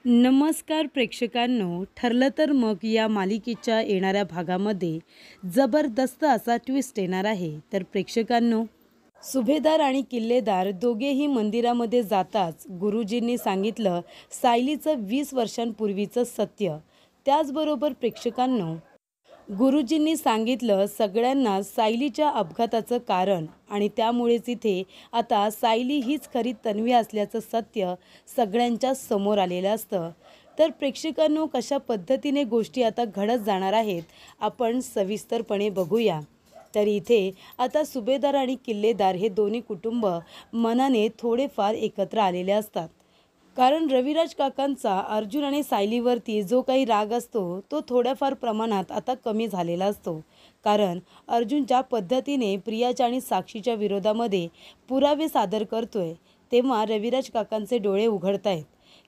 नमस्कार प्रेक्षकांनो, ठरलं तर मग या मालिकेच्या येणाऱ्या भागामध्ये जबरदस्त असा ट्विस्ट येणार आहे. तर प्रेक्षकांनो, सुभेदार आणि किल्लेदार दोघेही मंदिरामध्ये जाताच गुरुजींनी सांगितलं सायलीचं 20 वर्षांपूर्वीचं सत्य. त्याचबरोबर प्रेक्षकांनो, गुरुजींनी सांगितलं सगळ्यांना सायलीच्या अपघाताचं कारण आणि त्यामुळेच इथे आता सायली हीच खरी तन्वी असल्याचं सत्य सगळ्यांच्या समोर आलेलं असतं. तर प्रेक्षकांनो, कशा पद्धतीने गोष्टी आता घडत जाणार आहेत आपण सविस्तरपणे बघूया. तर इथे आता सुभेदार आणि किल्लेदार हे दोन्ही कुटुंब मनाने थोडेफार एकत्र आलेले असतात. कारण रविराज काकांचा अर्जुन आणि सायलीवरती जो काही राग असतो तो थोड्याफार प्रमाणात आता कमी झालेला असतो. कारण अर्जुन ज्या पद्धतीने प्रियाच्या आणि साक्षीच्या विरोधामध्ये पुरावे सादर करतोय, तेव्हा रविराज काकांचे डोळे उघडत आहेत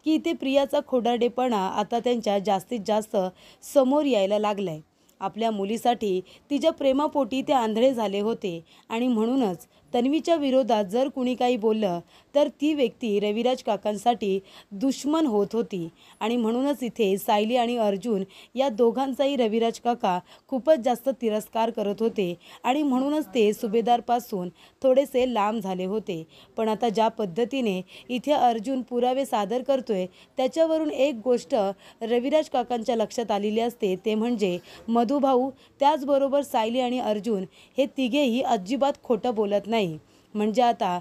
की इथे प्रियाचा खोडारडेपणा आता त्यांच्या जास्तीत जास्त समोर यायला लागलाय. आपल्या मुलीसाठी तिच्या प्रेमापोटी ते आंधळे झाले होते आणि म्हणूनच तन्वीच्या विरोधात जर कुणी काही बोललं तर ती व्यक्ती रविराज काकांसाठी दुश्मन होत होती. आणि म्हणूनच इथे सायली आणि अर्जुन या दोघांचाही रविराज काका खूपच जास्त तिरस्कार करत होते आणि म्हणूनच ते सुभेदारपासून थोडेसे लांब झाले होते. पण आता ज्या पद्धतीने इथे अर्जुन पुरावे सादर करतोय त्याच्यावरून एक गोष्ट रविराज काकांच्या लक्षात आलेली असते, ते म्हणजे मधुभाऊ, त्याचबरोबर सायली आणि अर्जुन हे तिघेही अजिबात खोटं बोलत नाही. म्हणजे आता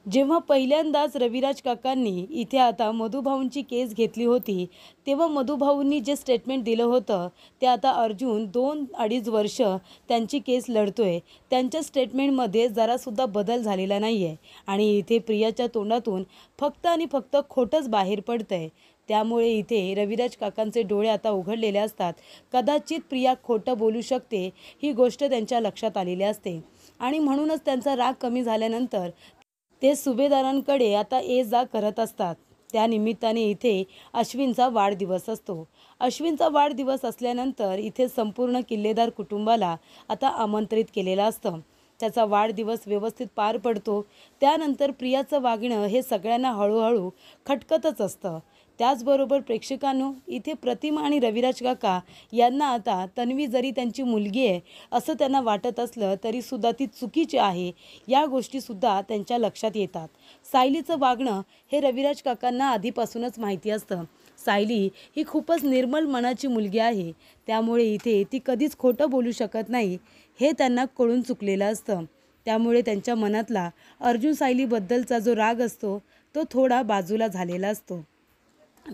जेव्हा पहिल्यांदाच रविराज काकांनी इथे आता मधुभाऊंची केस घेतली होती, तेव्हा मधुभाऊंनी जे स्टेटमेंट दिलं होतं ते आता अर्जुन 2-2.5 वर्ष त्यांची केस लढतोय, त्यांच्या स्टेटमेंटमध्ये जरासुद्धा बदल झालेला नाही आहे. आणि इथे प्रियाच्या तोंडातून फक्त आणि फक्त खोटंच बाहेर पडतंय. त्यामुळे इथे रविराज काकांचे डोळे आता उघडलेले असतात. कदाचित प्रिया खोटं बोलू शकते ही गोष्ट त्यांच्या लक्षात आलेली असते आणि म्हणूनच त्यांचा राग कमी झाल्यानंतर ते सुभेदारांकडे आता ये जा करत असतात. त्या निमित्ताने इथे अश्विनचा वाढदिवस असतो. अश्विनचा वाढदिवस असल्यानंतर इथे संपूर्ण किल्लेदार कुटुंबाला आता आमंत्रित केलेलं असतं. त्याचा वाढदिवस व्यवस्थित पार पडतो. त्यानंतर प्रियाचं वागणं हे सगळ्यांना हळूहळू खटकतच असतं. त्याचबरोबर प्रेक्षकांनो, इथे प्रतिमा आणि रविराज काका यांना आता तन्वी जरी त्यांची मुलगी आहे असं त्यांना वाटत असलं तरीसुद्धा ती चुकीची आहे या गोष्टीसुद्धा त्यांच्या लक्षात येतात. सायलीचं वागणं हे रविराज काकांना आधीपासूनच माहिती असतं. सायली ही खूपच निर्मल मनाची मुलगी आहे, त्यामुळे इथे ती कधीच खोटं बोलू शकत नाही हे त्यांना कळून चुकलेलं असतं. त्यामुळे त्यांच्या मनातला अर्जुन सायलीबद्दलचा जो राग असतो तो थोडा बाजूला झालेला असतो.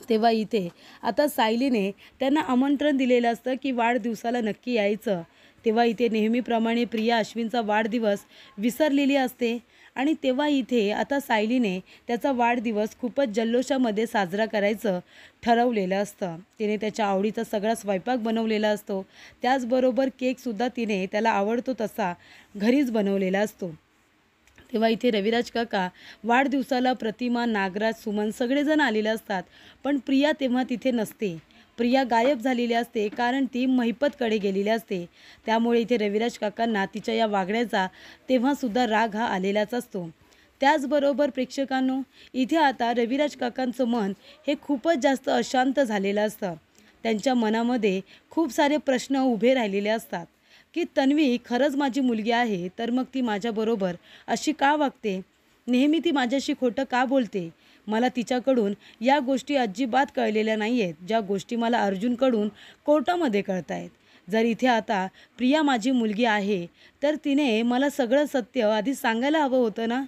तेव्हा इथे आता सायलीने त्यांना आमंत्रण दिलेलं असतं की वाढदिवसाला नक्की यायचं. तेव्हा इथे नेहमीप्रमाणे प्रिया अश्विनचा वाढदिवस विसरलेली असते आणि तेव्हा इथे आता सायलीने त्याचा वाढदिवस खूपच जल्लोषामध्ये साजरा करायचं ठरवलेलं असतं. तिने त्याच्या आवडीचा सगळा स्वयंपाक बनवलेला असतो. त्याचबरोबर केकसुद्धा तिने त्याला आवडतो तसा घरीच बनवलेला असतो. तेव्हा इथे रविराज काका वाढदिवसाला प्रतिमा, नागराज, सुमन सगळेजण आलेले असतात. पण प्रिया तेव्हा तिथे नसते. प्रिया गायब झालेली असते कारण ती महिपतकडे गेलेली असते. त्यामुळे इथे रविराज काकांना तिच्या या वागण्याचा तेव्हासुद्धा राग हा आलेलाच असतो. त्याचबरोबर प्रेक्षकांनो, इथे आता रविराज काकांचं मन हे खूपच जास्त अशांत झालेलं असतं. त्यांच्या मनामध्ये खूप सारे प्रश्न उभे राहिलेले असतात की तन्वी खरंच माझी मुलगी आहे तर मग ती माझ्याबरोबर अशी का वागते, नेहमी ती माझ्याशी खोटं का बोलते. मला तिच्याकडून या गोष्टी अजिबात कळलेल्या नाही आहेत, ज्या गोष्टी मला अर्जुनकडून कोर्टामध्ये कळत आहेत. जर इथे आता प्रिया माझी मुलगी आहे तर तिने मला सगळं सत्य आधी सांगायला हवं होतं ना.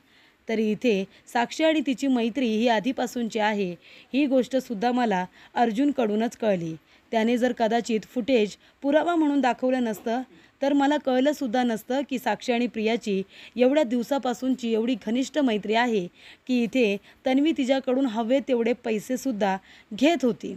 तरी इथे साक्षी आणि तिची मैत्री ही आधीपासूनची आहे ही गोष्टसुद्धा मला अर्जुनकडूनच कळली. त्याने जर कदाचित फुटेज पुरावा म्हणून दाखवलं नसतं तर मला कळलंसुद्धा नसतं की साक्षी आणि प्रियाची एवढ्या दिवसापासूनची एवढी घनिष्ठ मैत्री आहे की इथे तन्वी तिच्याकडून हवे तेवढे पैसेसुद्धा घेत होती.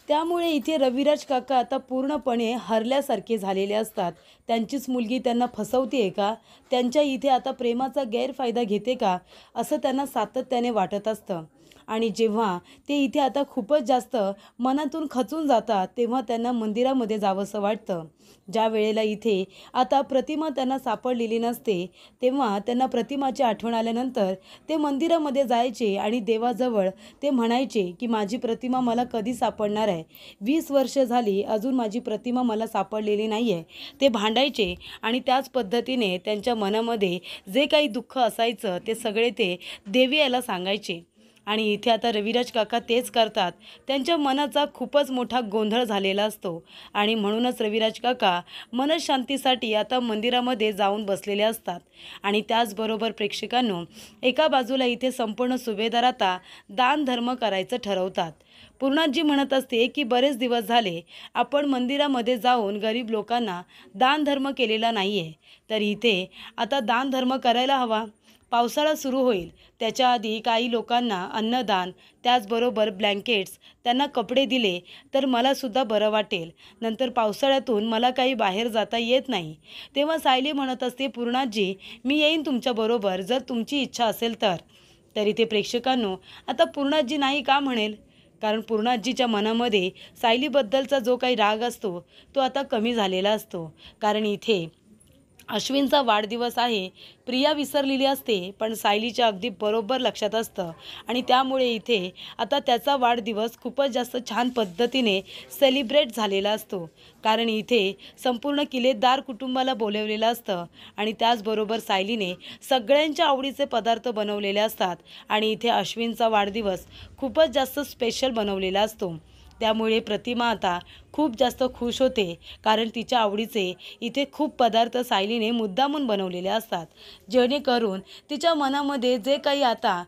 त्यामुळे इथे रविराज काका आता पूर्णपणे हरल्यासारखे झालेले असतात. त्यांचीच मुलगी त्यांना फसवते आहे का, त्यांच्या इथे आता प्रेमाचा गैरफायदा घेते का, असं त्यांना सातत्याने वाटत असतं. आणि जेव्हा ते इथे आता खूपच जास्त मनातून खचून जातात तेव्हा त्यांना मंदिरामध्ये जावंसं वाटतं. ज्या वेळेला इथे आता प्रतिमा त्यांना सापडलेली नसते तेव्हा त्यांना प्रतिमाची आठवण आल्यानंतर ते मंदिरामध्ये जायचे आणि देवाजवळ ते म्हणायचे की माझी प्रतिमा मला कधी सापडणार आहे. 20 वर्ष झाली अजून माझी प्रतिमा मला सापडलेली नाही आहे. ते भांडायचे आणि त्याच पद्धतीने त्यांच्या मनामध्ये जे काही दुःख असायचं ते सगळे ते देवी याला सांगायचे. आणि इथे आता रविराज काका तेच करतात. त्यांच्या मनाचा खूपच मोठा गोंधळ झालेला असतो आणि म्हणूनच रविराज काका मनशांतीसाठी आता मंदिरामध्ये जाऊन बसलेले असतात. आणि त्याचबरोबर प्रेक्षकांनो, एका बाजूला इथे संपूर्ण सुभेदार आता दानधर्म करायचं ठरवतात. पूर्णाजी म्हणत असते की बरेच दिवस झाले आपण मंदिरामध्ये जाऊन गरीब लोकांना दानधर्म केलेला नाही आहे, तर इथे आता दानधर्म करायला हवा. पावसाळा सुरू होईल त्याच्या आधी काही लोकांना अन्नदान, त्याचबरोबर ब्लँकेट्स, त्यांना कपडे दिले तर मलासुद्धा बरं वाटेल. नंतर पावसाळ्यातून मला काही बाहेर जाता येत नाही. तेव्हा सायली म्हणत असते, पूर्णाजी मी येईन तुमच्याबरोबर जर तुमची इच्छा असेल तर. तर इथे प्रेक्षकांनो, आता पूर्णाजी नाही का म्हणेल? कारण पूर्णाजीच्या मनामध्ये सायलीबद्दलचा जो काही राग असतो तो आता कमी झालेला असतो. कारण इथे अश्विनचा वाढदिवस आहे. प्रिया विसरलेली असते पण सायलीच्या अगदी बरोबर लक्षात असतं आणि त्यामुळे इथे आता त्याचा वाढदिवस खूपच जास्त छान पद्धतीने सेलिब्रेट झालेला असतो. कारण इथे संपूर्ण किल्लेदार कुटुंबाला बोलवलेलं असतं आणि त्याचबरोबर सायलीने सगळ्यांच्या आवडीचे पदार्थ बनवलेले असतात आणि इथे अश्विनचा वाढदिवस खूपच जास्त स्पेशल बनवलेला असतो. त्यामुळे प्रतिमा आता खूप जास्त खुश होते कारण तिच्या आवडीचे इथे खूप पदार्थ सायलीने मुद्दामून बनवलेले असतात, जेणेकरून तिच्या मनामध्ये जे काही आता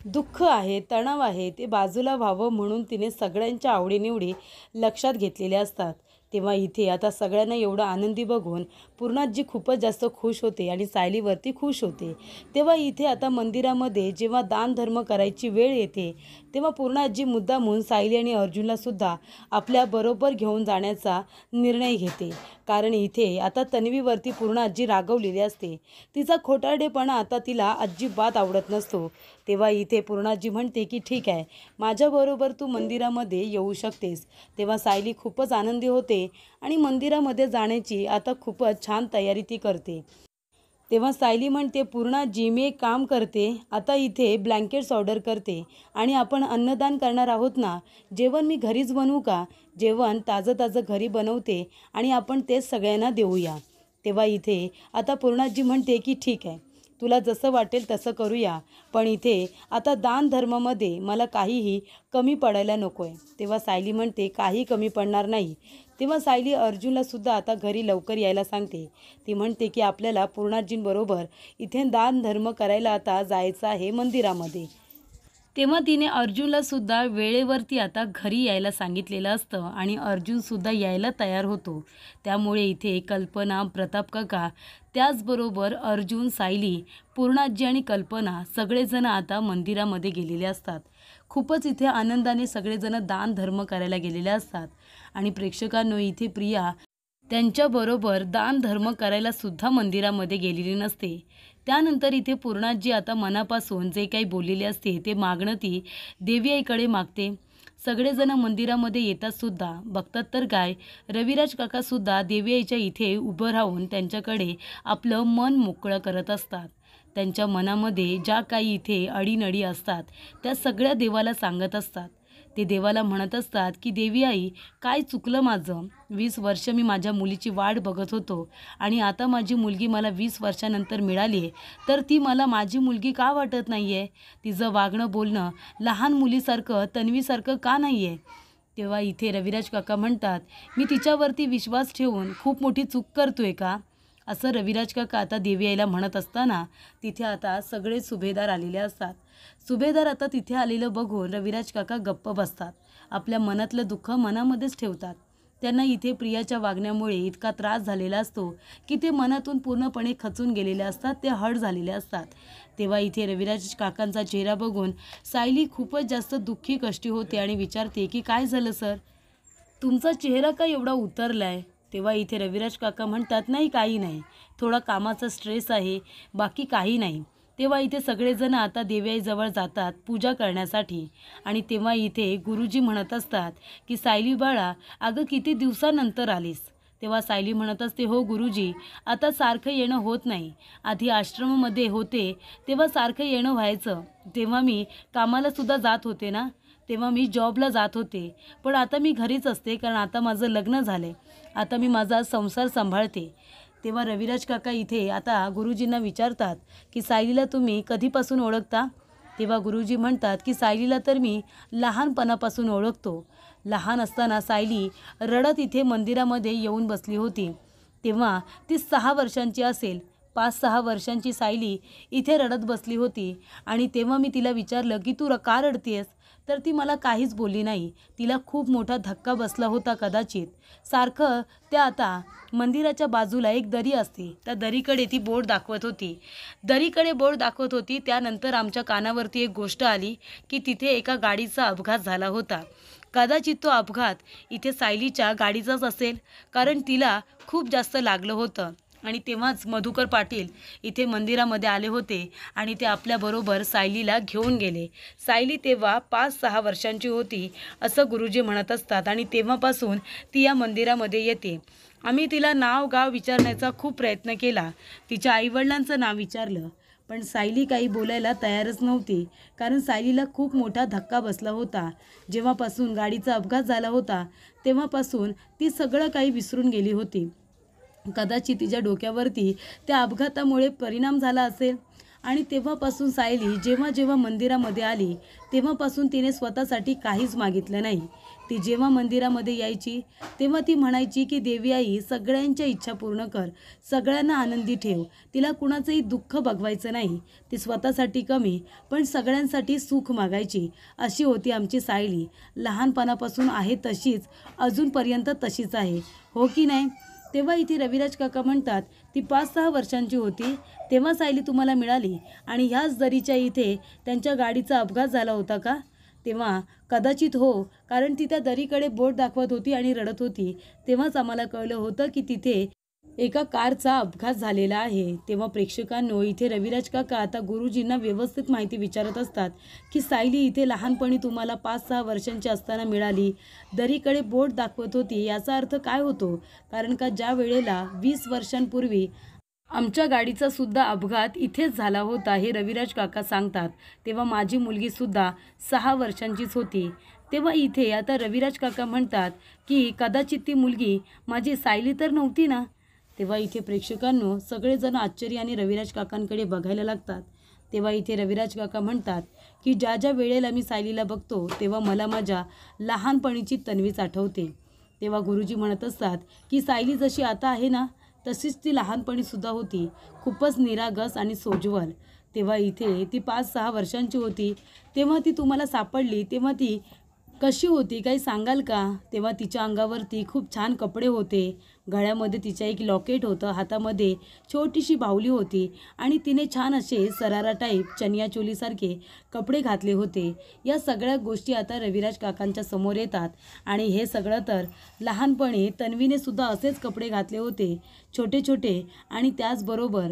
दुःख आहे, तणाव आहे ते बाजूला व्हावं म्हणून तिने सगळ्यांच्या आवडीनिवडी लक्षात घेतलेल्या असतात. तेव्हा इथे आता सगळ्यांना एवढं आनंदी बघून पूर्णाजी खूपच जास्त खुश होते आणि सायलीवरती खुश होते. तेव्हा इथे आता मंदिरामध्ये जेव्हा दानधर्म करायची वेळ येते तेव्हा पूर्णाजी मुद्दामून सायली आणि अर्जुनलासुद्धा आपल्याबरोबर घेऊन जाण्याचा निर्णय घेते. कारण इथे आता तन्वीवरती पूर्णाजी रागवलेली असते. तिचा खोटारडेपणा आता तिला अजिबात आवडत नसतो. तेव्हा इथे पूर्णाजी म्हणते की ठीक आहे, माझ्याबरोबर तू मंदिरामध्ये येऊ शकतेस. तेव्हा सायली खूपच आनंदी होते आणि मंदिरामध्ये जाण्याची आता खूपच छान तयारी ती करते. तेव्हा सायली म्हणते, पूर्णाजी मी एक काम करते, आता इथे ब्लँकेट्स ऑर्डर करते आणि आपण अन्नदान करणार आहोत ना, जेवण मी घरीच बनवू का? जेवण ताजं ताजं घरी बनवते आणि आपण तेच सगळ्यांना देऊया. तेव्हा इथे आता पूर्णाजी म्हणते की ठीक आहे, तुला जसं वाटेल तसं करूया, पण इथे आता दानधर्मामध्ये मला काहीही कमी पडायला नको आहे. तेव्हा सायली म्हणते काही कमी पडणार नाही. तेव्हा सायली अर्जुनलासुद्धा आता घरी लवकर यायला सांगते. ती म्हणते की आपल्याला पूर्णाजींबरोबर इथे दानधर्म करायला आता जायचं आहे मंदिरामध्ये. तेव्हा तिने अर्जुनलासुद्धा वेळेवरती आता घरी यायला सांगितलेलं असतं आणि अर्जुनसुद्धा यायला तयार होतो. त्यामुळे इथे कल्पना, प्रताप काका, त्याचबरोबर अर्जुन, सायली, पूर्णाजी आणि कल्पना सगळेजण आता मंदिरामध्ये गेलेले असतात. खूपच इथे आनंदाने सगळेजण दानधर्म करायला गेलेले असतात आणि प्रेक्षकांनो, इथे प्रिया त्यांच्याबरोबर दानधर्म करायला सुद्धा मंदिरामध्ये गेलेली नसते. त्यानंतर इथे पूर्णाजी आता मनापासून जे काही बोललेले असते ते मागणं ती देवी आईकडे मागते. सगळेजण मंदिरामध्ये येतात सुद्धा. बघतात तर काय, रविराज काकासुद्धा देवी आईच्या इथे उभं राहून त्यांच्याकडे आपलं मन मोकळं करत असतात. त्यांच्या मनामध्ये ज्या काही इथे अडीनडी असतात त्या सगळ्या देवाला सांगत असतात. ते देवाला म्हणत असतात की देवी आई, काय चुकलं माझं? 20 वर्ष मी माझ्या मुलीची वाट बघत होतो आणि आता माझी मुलगी मला 20 वर्षानंतर मिळाली आहे, तर ती मला माझी मुलगी का वाटत नाही आहे? तिचं वागणं बोलणं लहान मुलीसारखं, तन्वीसारखं का नाही आहे? तेव्हा इथे रविराज काका म्हणतात, मी तिच्यावरती विश्वास ठेवून खूप मोठी चूक करतोय का? असं रविराज काका आता देवी आईला म्हणत असताना तिथे आता सगळे सुभेदार आलेले असतात. सुभेदार आता तिथे आलेलं बघून रविराज काका गप्प बसतात. आपल्या मनातलं दुःख मनामध्येच ठेवतात. त्यांना इथे प्रियाच्या वागण्यामुळे इतका त्रास झालेला असतो की ते मनातून पूर्णपणे खचून गेलेले असतात, ते हर्ट झालेले असतात. तेव्हा इथे रविराज काकांचा चेहरा बघून सायली खूपच जास्त दुःखी कष्टी होते आणि विचारते की काय झालं सर, तुमचा चेहरा का एवढा उतरला आहे? तेव्हा इथे रविराज काका म्हणतात, नाही काही नाही, थोडा कामाचा स्ट्रेस आहे, बाकी काही नाही. तेव्हा इथे सगळेजण आता देवीआईजवळ जातात पूजा करण्यासाठी आणि तेव्हा इथे गुरुजी म्हणत असतात की सायली बाळा, अगं किती दिवसानंतर आलीस. तेव्हा सायली म्हणत असते, हो गुरुजी, आता सारखं येणं होत नाही. आधी आश्रमामध्ये होते तेव्हा सारखं येणं व्हायचं. तेव्हा मी कामालासुद्धा जात होते ना, तेव्हा मी जॉबला जात होते. पण आता मी घरीच असते कारण आता माझं लग्न झालं आहे. आता मी माझा संसार सांभाळते. तेव्हा रविराज काका इथे आता गुरुजींना विचारतात की सायलीला तुम्ही कधीपासून ओळखता. तेव्हा गुरुजी म्हणतात की सायलीला तर मी लहानपणापासून ओळखतो. लहान असताना सायली रडत इथे मंदिरामध्ये येऊन बसली होती. तेव्हा ती 6 वर्षांची असेल. 5-6 वर्षांची सायली इथे रडत बसली होती आणि तेव्हा मी तिला विचारलं की तू का रडतीयस. तर ती मला काहीच बोलली नाही. तिला खूप मोठा धक्का बसला होता कदाचित. सारखं त्या आता मंदिराच्या बाजूला एक दरी असते, त्या दरीकडे ती बोट दाखवत होती. दरीकडे बोट दाखवत होती. त्यानंतर आमच्या कानावरती एक गोष्ट आली की तिथे एका गाडीचा अपघात झाला होता. कदाचित तो अपघात इथे सायलीच्या गाडीचाच असेल कारण तिला खूप जास्त लागलं होतं. आणि तेव्हाच मधुकर पाटील इथे मंदिरामध्ये आले होते आणि ते आपल्याबरोबर सायलीला घेऊन गेले. सायली तेव्हा 5-6 वर्षांची होती असं गुरुजी म्हणत असतात आणि तेव्हापासून ती या मंदिरामध्ये येते. आम्ही तिला नाव गाव विचारण्याचा खूप प्रयत्न केला. तिच्या आईवडिलांचं नाव विचारलं पण सायली काही बोलायला तयारच नव्हती कारण सायलीला खूप मोठा धक्का बसला होता. जेव्हापासून गाडीचा अपघात झाला होता तेव्हापासून ती सगळं काही विसरून गेली होती. कदाचित तिच्या डोक्यावरती त्या अपघातामुळे परिणाम झाला असेल आणि तेव्हापासून सायली जेव्हा जेव्हा मंदिरामध्ये आली तेव्हापासून तिने स्वतःसाठी काहीच मागितलं नाही. ती जेव्हा मंदिरामध्ये यायची तेव्हा ती म्हणायची की देवी आई सगळ्यांच्या इच्छा पूर्ण कर, सगळ्यांना आनंदी ठेव. तिला कुणाचंही दुःख बघवायचं नाही. ती स्वतःसाठी कमी पण सगळ्यांसाठी सुख मागायची. अशी होती आमची सायली. लहानपणापासून आहे तशीच, अजूनपर्यंत तशीच आहे, हो की नाही. तेव्हा इथे रविराज काका म्हणतात ती 5-6 वर्षांची होती तेव्हा सायली तुम्हाला मिळाली आणि ह्याच दरीच्या इथे त्यांच्या गाडीचा अपघात झाला होता का. तेव्हा कदाचित हो, कारण ती त्या दरीकडे बोट दाखवत होती आणि रडत होती. तेव्हाच आम्हाला कळलं होतं की तिथे एका कारचा अपघात झालेला आहे. तेव्हा प्रेक्षकांनो इथे रविराज काका आता गुरुजींना व्यवस्थित माहिती विचारत असतात की सायली इथे लहानपणी तुम्हाला 5-6 वर्षांची असताना मिळाली, दरीकडे बोट दाखवत होती. याचा अर्थ काय होतो, कारण का ज्या वेळेला 20 वर्षांपूर्वी आमच्या गाडीचा सुद्धा अपघात इथेच झाला होता हे रविराज काका सांगतात. तेव्हा माझी मुलगीसुद्धा 6 वर्षांचीच होती. तेव्हा इथे आता रविराज काका म्हणतात की कदाचित ती मुलगी माझी सायली तर नव्हती ना. तेव्हा इथे प्रेक्षकांनो सगळेजण आश्चर्याने रविराज काकांकडे बघायला लागतात. तेव्हा इथे रविराज काका म्हणतात की ज्या ज्या वेळेला मी सायलीला बघतो तेव्हा मला माझ्या लहानपणीची तन्वीच आठवते. तेव्हा गुरुजी म्हणत असतात की सायली जशी आता आहे ना तशीच ती लहानपणीसुद्धा होती, खूपच निरागस आणि सोज्वल. तेव्हा इथे ती 5-6 वर्षांची होती तेव्हा ती तुम्हाला सापडली तेव्हा ती कशी होती काही सांगाल का. तेव्हा तिच्या अंगावरती खूप छान कपडे होते, गळ्यामध्ये तिच्या एक लॉकेट होतं, हातामध्ये छोटीशी बाहुली होती आणि तिने छान असे सरारा टाईप चनियाचोलीसारखे कपडे घातले होते. या सगळ्या गोष्टी आता रविराज काकांच्या समोर येतात आणि हे सगळं तर लहानपणी तन्वीने सुद्धा असेच कपडे घातले होते, छोटे छोटे, आणि त्याचबरोबर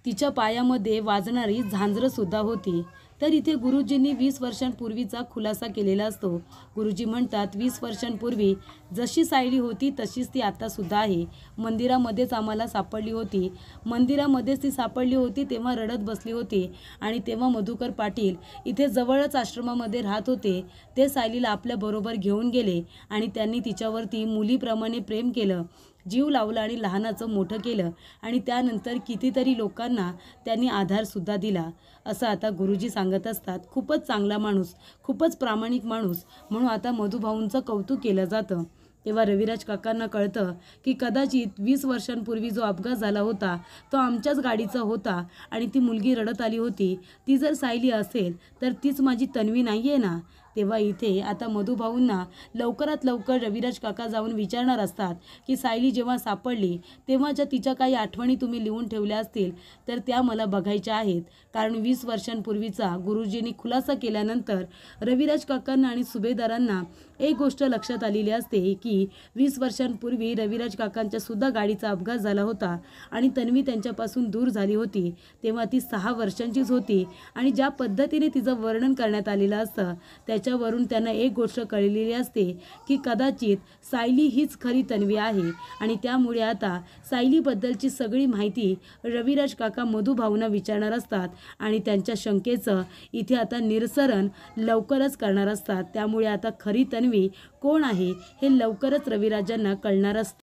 तिच्या पायामध्ये वाजणारी झांजरंसुद्धा होती. तर इथे गुरुजींनी 20 वर्षांपूर्वीचा खुलासा केलेला असतो. गुरुजी म्हणतात 20 वर्षांपूर्वी जशी सायली होती तशीच ती आत्तासुद्धा आहे. मंदिरामध्येच आम्हाला सापडली होती, मंदिरामध्येच ती सापडली होती तेव्हा रडत बसली होती आणि तेव्हा मधुकर पाटील इथे जवळच आश्रमामध्ये राहत होते. ते सायलीला आपल्याबरोबर घेऊन गेले आणि त्यांनी तिच्यावरती मुलीप्रमाणे प्रेम केलं, जीव लावला आणि लहानाचं मोठं केलं आणि त्यानंतर कितीतरी लोकांना त्यांनी आधारसुद्धा दिला असं आता गुरुजी सांगत असतात. खूपच चांगला माणूस, खूपच प्रामाणिक माणूस म्हणून आता मधुभाऊंचं कौतुक केलं जातं. तेव्हा रविराज काकांना कळतं की कदाचित 20 वर्षांपूर्वी जो अपघात झाला होता तो आमच्याच गाडीचा होता आणि ती मुलगी रडत आली होती ती जर सायली असेल तर तीच माझी तन्वी नाही आहे ना. तेव्हा इथे आता मधुभाऊंना लवकरात लवकर रविराज काका जाऊन विचारणार असतात की सायली जेव्हा सापडली तेव्हाच्या तिच्या काही आठवणी तुम्ही लिहून ठेवल्या असतील तर त्या मला बघायच्या आहेत. कारण 20 वर्षांपूर्वीचा गुरुजींनी खुलासा केल्यानंतर रविराज काकांना आणि सुभेदारांना एक गोष्ट लक्षात आलेली असते की 20 वर्षांपूर्वी रविराज काकांच्या सुद्धा गाडीचा अपघात झाला होता आणि तन्वी त्यांच्यापासून दूर झाली होती. तेव्हा ती 6 वर्षांचीच होती आणि ज्या पद्धतीने तिचं वर्णन करण्यात आलेलं असतं त्याच्यावरून त्यांना एक गोष्ट कळलेली असते की कदाचित सायली हीच खरी तन्वी आहे आणि त्यामुळे आता सायलीबद्दलची सगळी माहिती रविराज काका मधुभाऊंना विचारणार असतात आणि त्यांच्या शंकेचं इथे आता निरसन लवकरच करणार असतात. त्यामुळे आता खरी तन्वी कोण आहे हे लवकरच रविराजांना कळणार असतं.